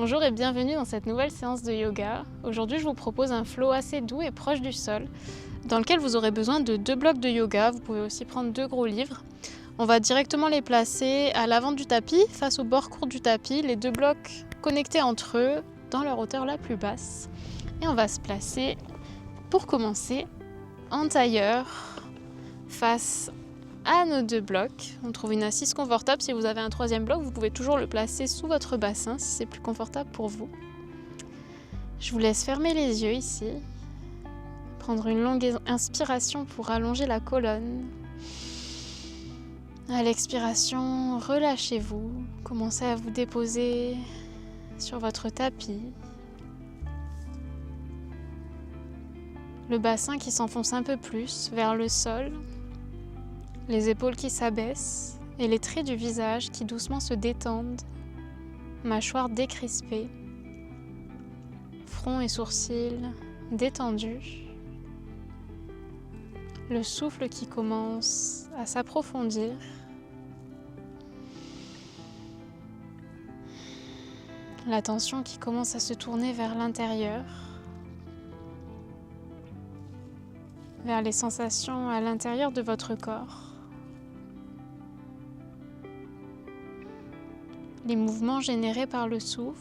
Bonjour et bienvenue dans cette nouvelle séance de yoga. Aujourd'hui, je vous propose un flow assez doux et proche du sol, dans lequel vous aurez besoin de 2 blocs de yoga. Vous pouvez aussi prendre 2 gros livres. On va directement les placer à l'avant du tapis, face au bord court du tapis, les 2 blocs connectés entre eux, dans leur hauteur la plus basse. Et on va se placer, pour commencer, en tailleur, face à nos 2 blocs. On trouve une assise confortable. Si vous avez un 3e bloc, vous pouvez toujours le placer sous votre bassin si c'est plus confortable pour vous. Je vous laisse fermer les yeux ici. Prendre une longue inspiration pour allonger la colonne. À l'expiration, relâchez-vous. Commencez à vous déposer sur votre tapis. Le bassin qui s'enfonce un peu plus vers le sol. Les épaules qui s'abaissent et les traits du visage qui doucement se détendent, mâchoire décrispée, front et sourcils détendus, le souffle qui commence à s'approfondir, l'attention qui commence à se tourner vers l'intérieur, vers les sensations à l'intérieur de votre corps. Les mouvements générés par le souffle.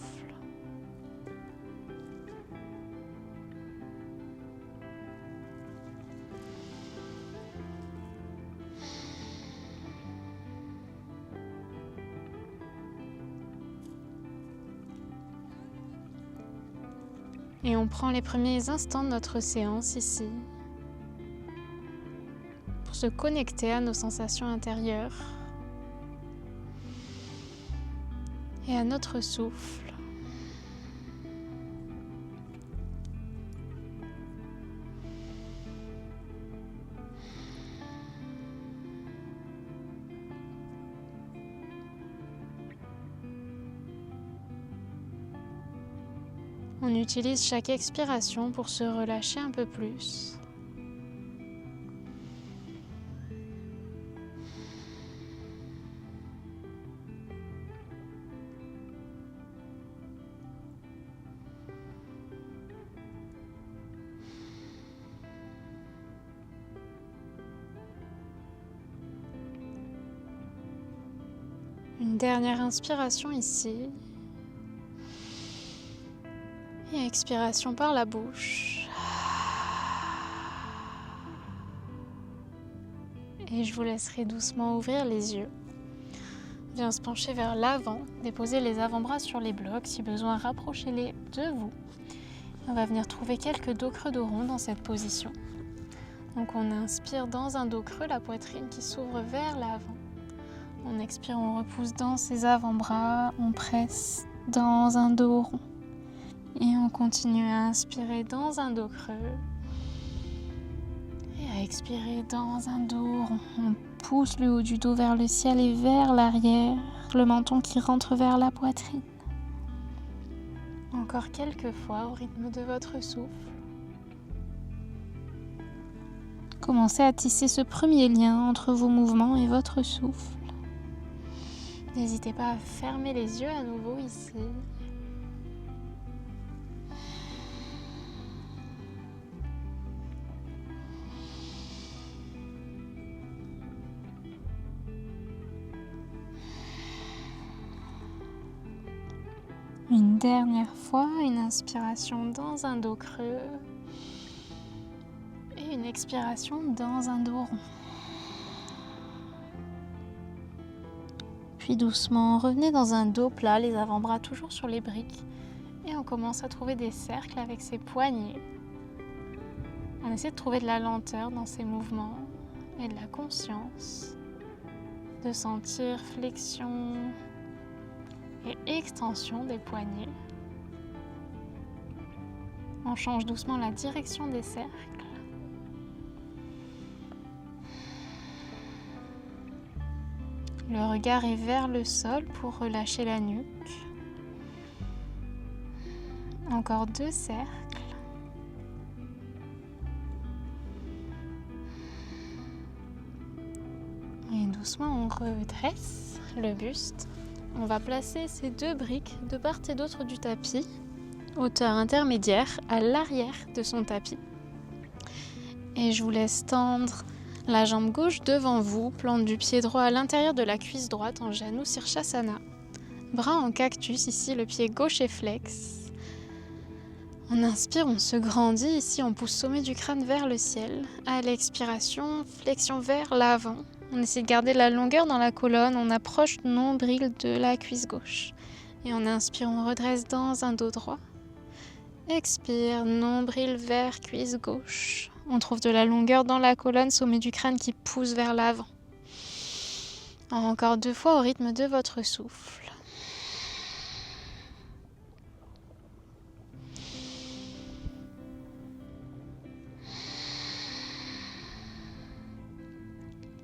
Et on prend les premiers instants de notre séance ici pour se connecter à nos sensations intérieures et à notre souffle. On utilise chaque expiration pour se relâcher un peu plus. Une dernière inspiration ici. Et expiration par la bouche. Et je vous laisserai doucement ouvrir les yeux. Bien se pencher vers l'avant, déposer les avant-bras sur les blocs, si besoin rapprochez-les de vous. On va venir trouver quelques dos creux dos rond dans cette position. Donc on inspire dans un dos creux, la poitrine qui s'ouvre vers l'avant. On expire, on repousse dans ses avant-bras, on presse dans un dos rond. Et on continue à inspirer dans un dos creux. Et à expirer dans un dos rond. On pousse le haut du dos vers le ciel et vers l'arrière, le menton qui rentre vers la poitrine. Encore quelques fois au rythme de votre souffle. Commencez à tisser ce premier lien entre vos mouvements et votre souffle. N'hésitez pas à fermer les yeux à nouveau ici. Une dernière fois, une inspiration dans un dos creux et une expiration dans un dos rond. Puis doucement, revenez dans un dos plat, les avant-bras toujours sur les briques. Et on commence à trouver des cercles avec ses poignets. On essaie de trouver de la lenteur dans ces mouvements et de la conscience. De sentir flexion et extension des poignets. On change doucement la direction des cercles. Le regard est vers le sol pour relâcher la nuque. Encore 2 cercles. Et doucement, on redresse le buste. On va placer ces 2 briques de part et d'autre du tapis, hauteur intermédiaire, à l'arrière de son tapis. Et je vous laisse tendre la jambe gauche devant vous, plante du pied droit à l'intérieur de la cuisse droite en Janu Sirsasana. Bras en cactus, ici le pied gauche est flex. On inspire, on se grandit, ici on pousse sommet du crâne vers le ciel. À l'expiration, flexion vers l'avant. On essaie de garder la longueur dans la colonne, on approche nombril de la cuisse gauche. Et on inspire, on redresse dans un dos droit. Expire, nombril vers cuisse gauche. On trouve de la longueur dans la colonne, sommet du crâne qui pousse vers l'avant. Encore 2 fois au rythme de votre souffle.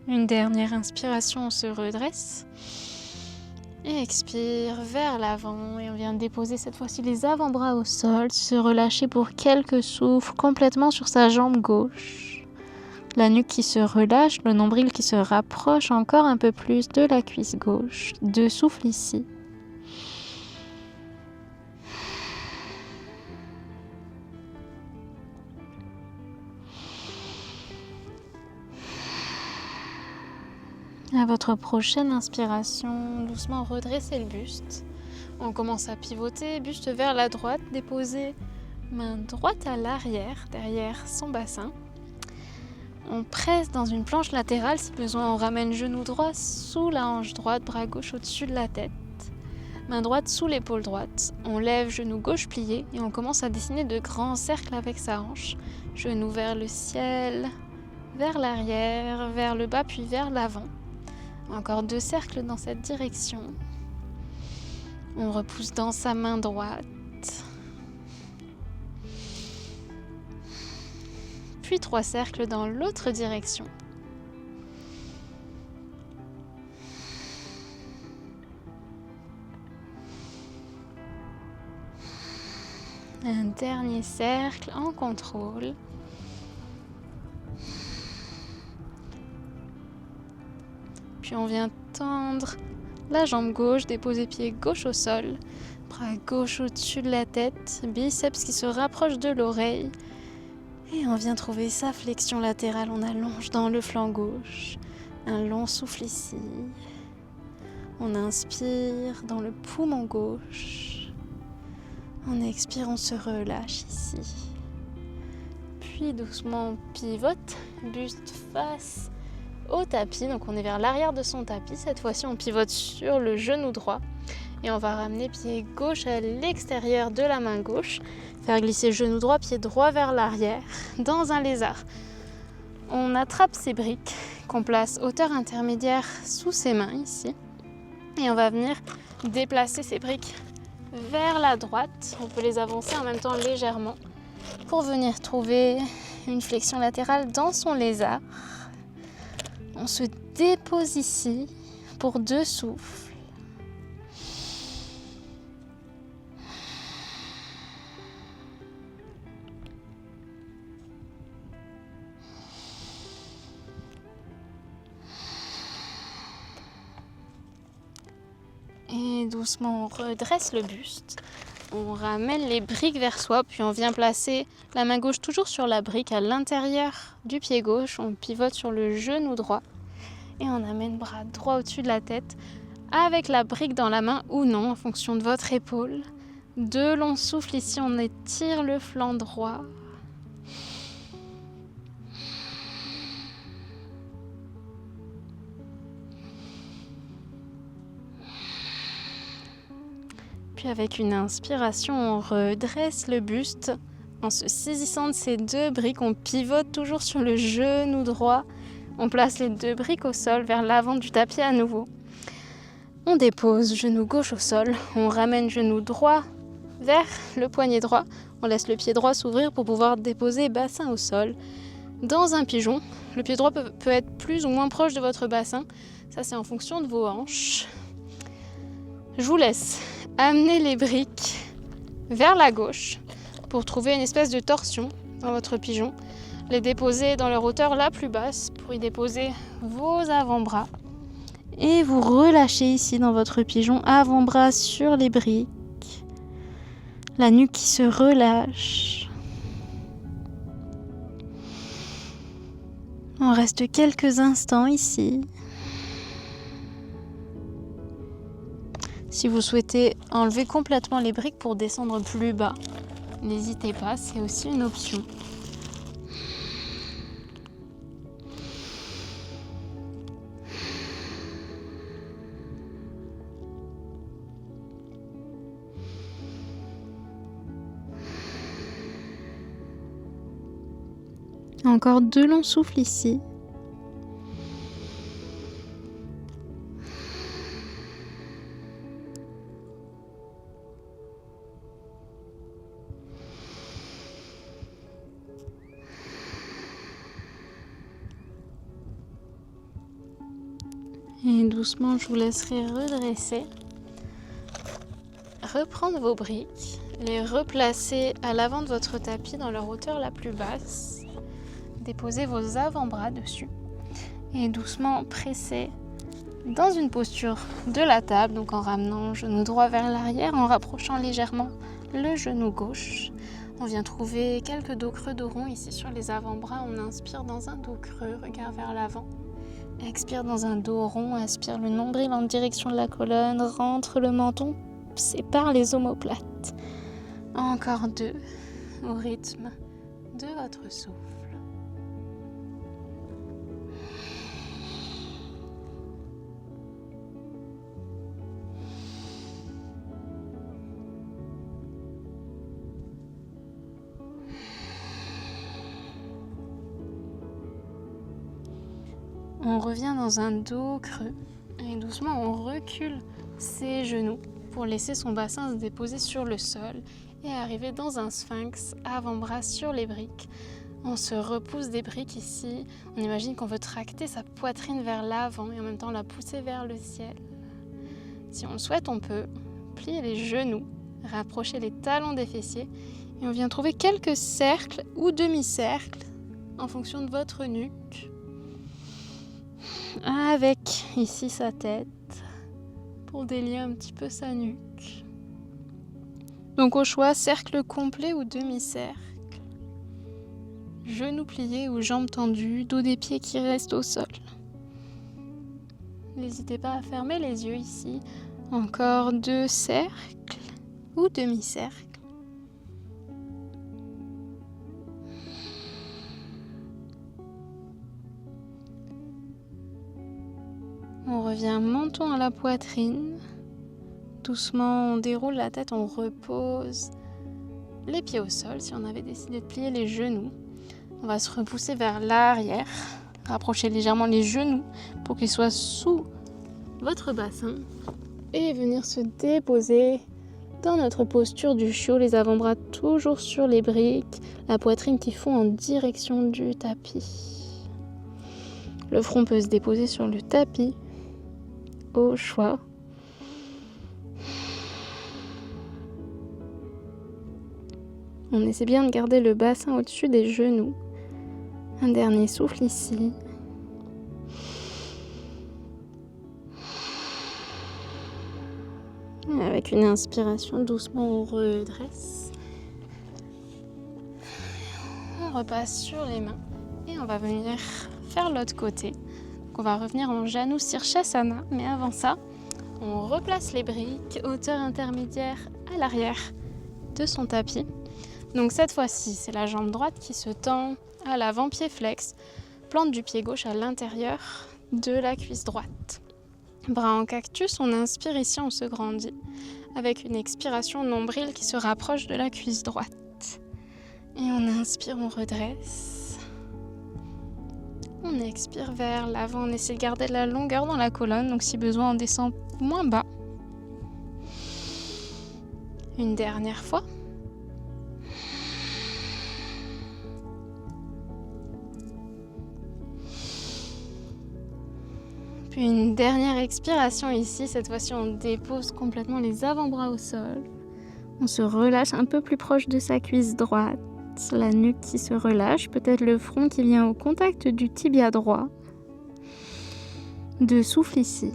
Une dernière inspiration, on se redresse. Et expire vers l'avant. Et on vient déposer cette fois-ci les avant-bras au sol. Se relâcher pour quelques souffles complètement sur sa jambe gauche. La nuque qui se relâche, le nombril qui se rapproche encore un peu plus de la cuisse gauche. 2 souffles ici. À votre prochaine inspiration, doucement redressez le buste. On commence à pivoter, buste vers la droite, déposer main droite à l'arrière, derrière son bassin. On presse dans une planche latérale, si besoin on ramène genou droit sous la hanche droite, bras gauche au-dessus de la tête. Main droite sous l'épaule droite, on lève genou gauche plié et on commence à dessiner de grands cercles avec sa hanche. Genou vers le ciel, vers l'arrière, vers le bas puis vers l'avant. Encore 2 cercles dans cette direction. On repousse dans sa main droite. Puis 3 cercles dans l'autre direction. Un dernier cercle en contrôle. Puis on vient tendre la jambe gauche, déposer pied gauche au sol, bras gauche au-dessus de la tête, biceps qui se rapproche de l'oreille. Et on vient trouver sa flexion latérale, on allonge dans le flanc gauche. Un long souffle ici. On inspire dans le poumon gauche. On expire, on se relâche ici. Puis doucement on pivote, buste face au tapis, donc on est vers l'arrière de son tapis. Cette fois-ci, on pivote sur le genou droit et on va ramener pied gauche à l'extérieur de la main gauche, faire glisser genou droit, pied droit vers l'arrière, dans un lézard. On attrape ses briques qu'on place hauteur intermédiaire sous ses mains ici et on va venir déplacer ces briques vers la droite. On peut les avancer en même temps légèrement pour venir trouver une flexion latérale dans son lézard. On se dépose ici pour 2 souffles. Et doucement, on redresse le buste. On ramène les briques vers soi, puis on vient placer la main gauche toujours sur la brique à l'intérieur du pied gauche. On pivote sur le genou droit et on amène bras droit au-dessus de la tête avec la brique dans la main ou non en fonction de votre épaule. 2 longs souffles ici, on étire le flanc droit. Puis avec une inspiration, on redresse le buste. En se saisissant de ces 2 briques, on pivote toujours sur le genou droit. On place les 2 briques au sol vers l'avant du tapis à nouveau. On dépose genou gauche au sol. On ramène genou droit vers le poignet droit. On laisse le pied droit s'ouvrir pour pouvoir déposer bassin au sol. Dans un pigeon, le pied droit peut être plus ou moins proche de votre bassin. Ça, c'est en fonction de vos hanches. Je vous laisse amener les briques vers la gauche pour trouver une espèce de torsion dans votre pigeon. Les déposer dans leur hauteur la plus basse pour y déposer vos avant-bras. Et vous relâchez ici dans votre pigeon, avant-bras sur les briques. La nuque qui se relâche. On reste quelques instants ici. Si vous souhaitez enlever complètement les briques pour descendre plus bas, n'hésitez pas, c'est aussi une option. Encore 2 longs souffles ici. Et doucement, je vous laisserai redresser. Reprendre vos briques, les replacer à l'avant de votre tapis dans leur hauteur la plus basse. Déposez vos avant-bras dessus et doucement presser dans une posture de la table, donc en ramenant le genou droit vers l'arrière, en rapprochant légèrement le genou gauche. On vient trouver quelques dos creux, dos ronds ici sur les avant-bras. On inspire dans un dos creux, regard vers l'avant. Expire dans un dos rond, inspire le nombril en direction de la colonne, rentre le menton, sépare les omoplates. Encore 2 au rythme de votre souffle. On revient dans un dos creux et doucement on recule ses genoux pour laisser son bassin se déposer sur le sol et arriver dans un sphinx, avant-bras sur les briques. On se repousse des briques ici. On imagine qu'on veut tracter sa poitrine vers l'avant et en même temps la pousser vers le ciel. Si on le souhaite, on peut plier les genoux, rapprocher les talons des fessiers et on vient trouver quelques cercles ou demi-cercles en fonction de votre nuque. Avec ici sa tête pour délier un petit peu sa nuque. Donc au choix, cercle complet ou demi-cercle. Genoux pliés ou jambes tendues, dos des pieds qui restent au sol. N'hésitez pas à fermer les yeux ici. Encore 2 cercles ou demi-cercle. On revient menton à la poitrine. Doucement, on déroule la tête, on repose les pieds au sol si on avait décidé de plier les genoux. On va se repousser vers l'arrière, rapprocher légèrement les genoux pour qu'ils soient sous votre bassin et venir se déposer dans notre posture du chiot, les avant-bras toujours sur les briques, la poitrine qui fond en direction du tapis. Le front peut se déposer sur le tapis au choix. On essaie bien de garder le bassin au-dessus des genoux. Un dernier souffle ici. Avec une inspiration, doucement on redresse. On repasse sur les mains et on va venir faire l'autre côté. Donc on va revenir en Janu Sirsasana, mais avant ça, on replace les briques, hauteur intermédiaire à l'arrière de son tapis. Donc cette fois-ci, c'est la jambe droite qui se tend à l'avant, pied flex, plante du pied gauche à l'intérieur de la cuisse droite. Bras en cactus, on inspire ici, on se grandit, avec une expiration nombril qui se rapproche de la cuisse droite. Et on inspire, on redresse. On expire vers l'avant, on essaie de garder de la longueur dans la colonne, donc si besoin, on descend moins bas. Une dernière fois. Puis une dernière expiration ici, cette fois-ci on dépose complètement les avant-bras au sol. On se relâche un peu plus proche de sa cuisse droite, la nuque qui se relâche, peut-être le front qui vient au contact du tibia droit. 2 souffles ici.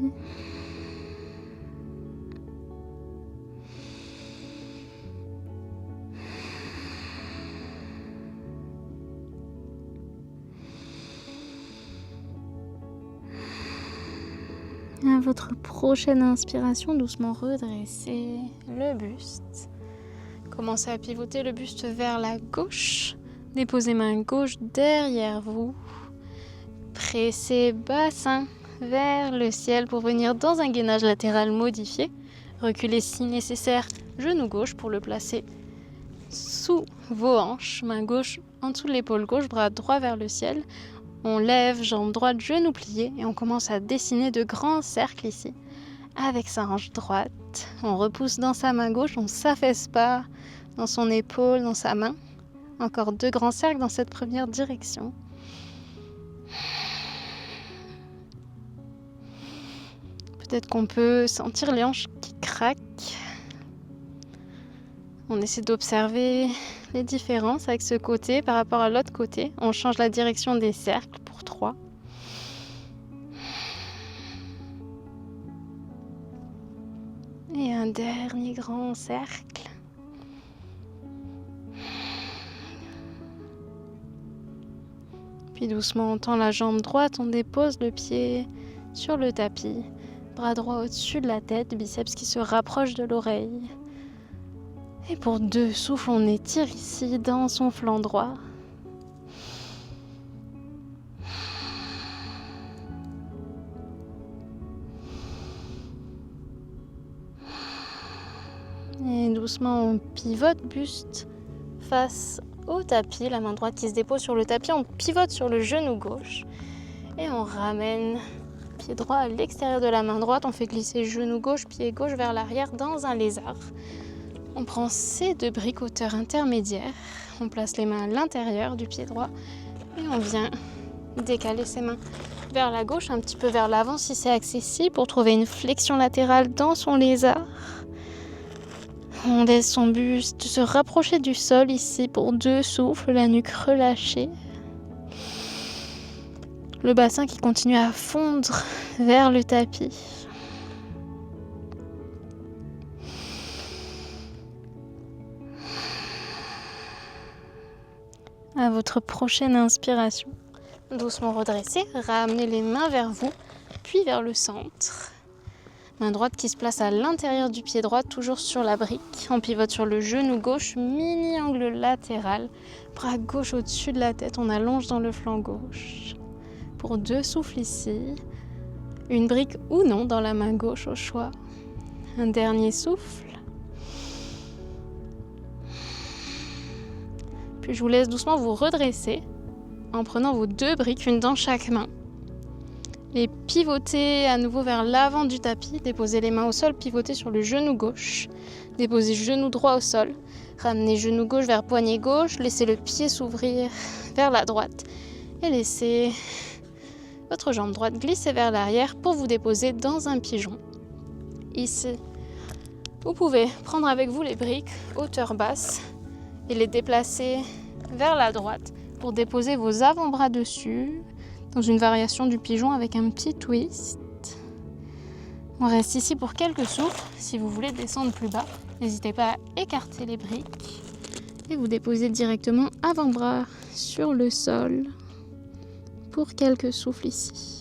À votre prochaine inspiration, doucement redressez le buste. Commencez à pivoter le buste vers la gauche. Déposez main gauche derrière vous. Pressez bassin vers le ciel pour venir dans un gainage latéral modifié. Reculez si nécessaire, genou gauche pour le placer sous vos hanches. Main gauche en dessous de l'épaule gauche, bras droit vers le ciel. On lève, jambe droite, genou plié et on commence à dessiner de grands cercles ici. Avec sa hanche droite, on repousse dans sa main gauche, on ne s'affaisse pas dans son épaule, dans sa main. Encore 2 grands cercles dans cette première direction. Peut-être qu'on peut sentir les hanches qui craquent. On essaie d'observer les différences avec ce côté par rapport à l'autre côté. On change la direction des cercles pour 3. Et un dernier grand cercle. Puis doucement, on tend la jambe droite, on dépose le pied sur le tapis. Bras droit au-dessus de la tête, biceps qui se rapproche de l'oreille. Et pour 2 souffles, on étire ici dans son flanc droit. Et doucement, on pivote buste face au tapis. La main droite qui se dépose sur le tapis, on pivote sur le genou gauche. Et on ramène pied droit à l'extérieur de la main droite. On fait glisser genou gauche, pied gauche vers l'arrière dans un lézard. On prend ces 2 briques hauteur intermédiaire. On place les mains à l'intérieur du pied droit. Et on vient décaler ses mains vers la gauche, un petit peu vers l'avant si c'est accessible pour trouver une flexion latérale dans son lézard. On laisse son buste se rapprocher du sol ici pour 2 souffles, la nuque relâchée. Le bassin qui continue à fondre vers le tapis. À votre prochaine inspiration, doucement redressez, ramenez les mains vers vous, puis vers le centre. Main droite qui se place à l'intérieur du pied droit, toujours sur la brique. On pivote sur le genou gauche, mini angle latéral. Bras gauche au-dessus de la tête, on allonge dans le flanc gauche. Pour 2 souffles ici. Une brique ou non dans la main gauche au choix. Un dernier souffle. Puis je vous laisse doucement vous redresser en prenant vos 2 briques, une dans chaque main. Les pivotez à nouveau vers l'avant du tapis. Déposez les mains au sol, pivotez sur le genou gauche. Déposez genou droit au sol. Ramenez genou gauche vers poignet gauche. Laissez le pied s'ouvrir vers la droite. Et laissez votre jambe droite glisser vers l'arrière pour vous déposer dans un pigeon. Ici, vous pouvez prendre avec vous les briques hauteur basse et les déplacer vers la droite pour déposer vos avant-bras dessus dans une variation du pigeon avec un petit twist. On reste ici pour quelques souffles. Si vous voulez descendre plus bas, n'hésitez pas à écarter les briques et vous déposez directement avant-bras sur le sol pour quelques souffles ici.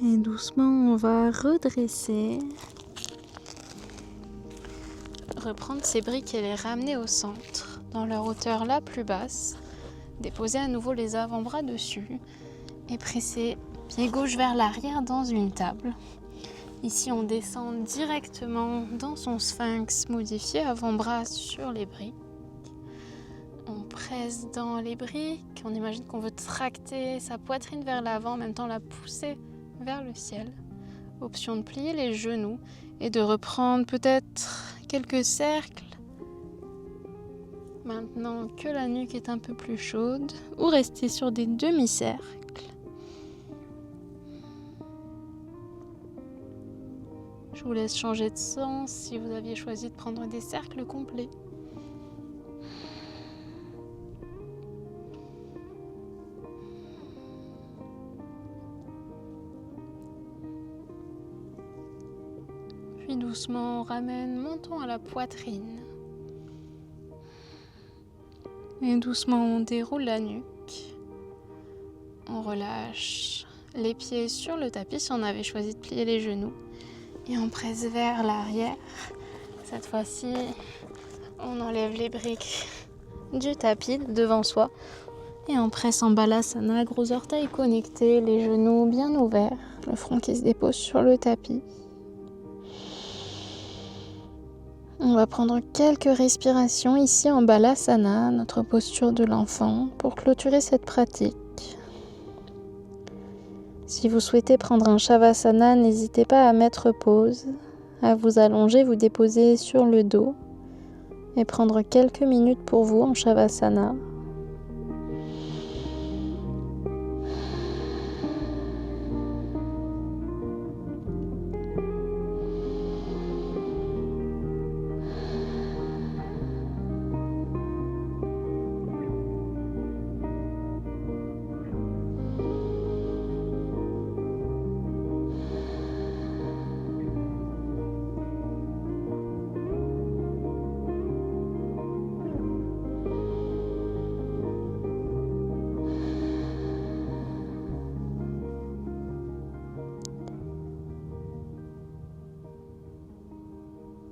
Et doucement, on va redresser. Reprendre ces briques et les ramener au centre, dans leur hauteur la plus basse. Déposer à nouveau les avant-bras dessus et presser pied gauche vers l'arrière dans une table. Ici, on descend directement dans son sphinx modifié avant-bras sur les briques. On presse dans les briques, on imagine qu'on veut tracter sa poitrine vers l'avant, en même temps la pousser vers le ciel. Option de plier les genoux et de reprendre peut-être quelques cercles. Maintenant que la nuque est un peu plus chaude, ou rester sur des demi-cercles. Je vous laisse changer de sens si vous aviez choisi de prendre des cercles complets. Puis doucement, on ramène menton à la poitrine. Et doucement, on déroule la nuque. On relâche les pieds sur le tapis si on avait choisi de plier les genoux. Et on presse vers l'arrière. Cette fois-ci, on enlève les briques du tapis devant soi. Et on presse en balasana, gros orteils connectés, les genoux bien ouverts, le front qui se dépose sur le tapis. On va prendre quelques respirations ici en balasana, notre posture de l'enfant, pour clôturer cette pratique. Si vous souhaitez prendre un shavasana, n'hésitez pas à mettre pause, à vous allonger, vous déposer sur le dos et prendre quelques minutes pour vous en shavasana.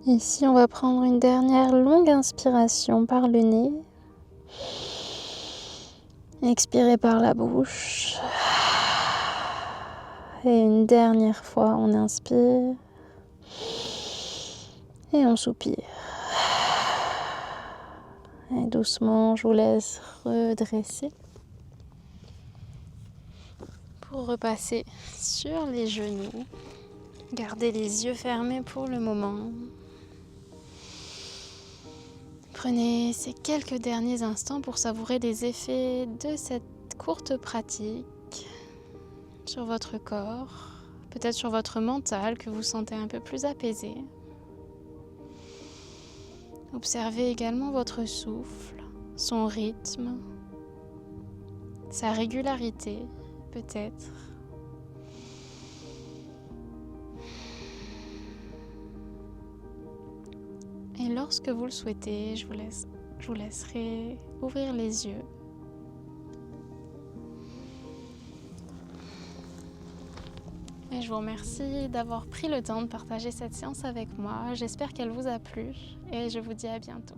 Ici, on va prendre une dernière longue inspiration par le nez. Expirez par la bouche. Et une dernière fois, on inspire. Et on soupire. Et doucement, je vous laisse redresser. Pour repasser sur les genoux. Gardez les yeux fermés pour le moment. Prenez ces quelques derniers instants pour savourer les effets de cette courte pratique sur votre corps, peut-être sur votre mental que vous sentez un peu plus apaisé. Observez également votre souffle, son rythme, sa régularité peut-être. Et lorsque vous le souhaitez, je vous laisserai ouvrir les yeux. Et je vous remercie d'avoir pris le temps de partager cette séance avec moi. J'espère qu'elle vous a plu et je vous dis à bientôt.